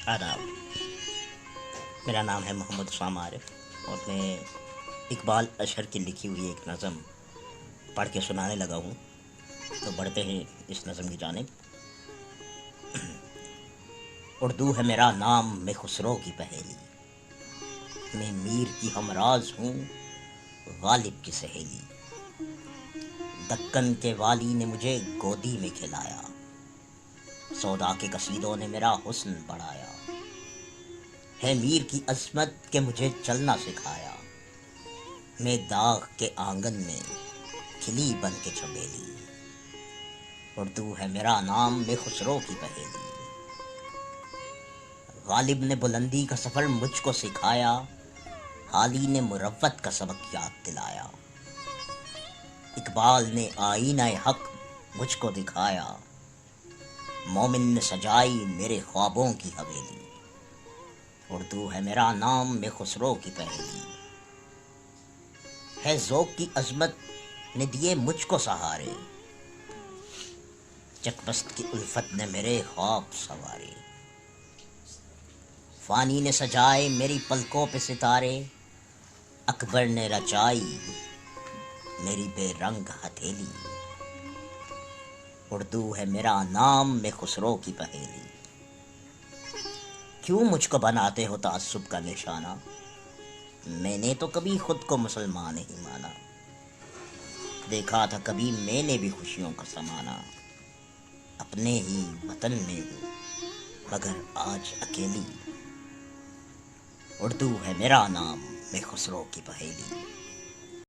آداب، میرا نام ہے محمد اسام عارف اور میں اقبال اشہر کی لکھی ہوئی ایک نظم پڑھ کے سنانے لگا ہوں. تو بڑھتے ہیں اس نظم کی جانب. اردو ہے میرا نام، میں خسرو کی پہیلی، میں میر کی ہمراز ہوں، غالب کی سہیلی. دکن کے والی نے مجھے گودی میں کھلایا، سودا کے قصیدوں نے میرا حسن بڑھایا. ہے میر کی عظمت کہ مجھے چلنا سکھایا، میں داغ کے آنگن میں کھلی بن کے چمیلی. اردو ہے میرا نام، میں خسرو کی پہیلی. غالب نے بلندی کا سفر مجھ کو سکھایا، حالی نے مروت کا سبق یاد دلایا. اقبال نے آئینہ حق مجھ کو دکھایا، مومن نے سجائی میرے خوابوں کی حویلی. اردو ہے میرا نام، میں خسرو کی پہیلی. ہے ذوق کی عظمت نے دیے مجھ کو سہارے، چکبست کی الفت نے میرے خواب سنوارے. فانی نے سجائے میری پلکوں پہ ستارے، اکبر نے رچائی میری بے رنگ ہتھیلی. اردو ہے میرا نام، میں خسرو کی پہیلی. کیوں مجھ کو بناتے ہو تعصب کا نشانہ، میں نے تو کبھی خود کو مسلمان نہیں مانا. دیکھا تھا کبھی میں نے بھی خوشیوں کا سمانا، اپنے ہی وطن میں ہوں مگر آج اکیلی. اردو ہے میرا نام، میں خسرو کی پہیلی.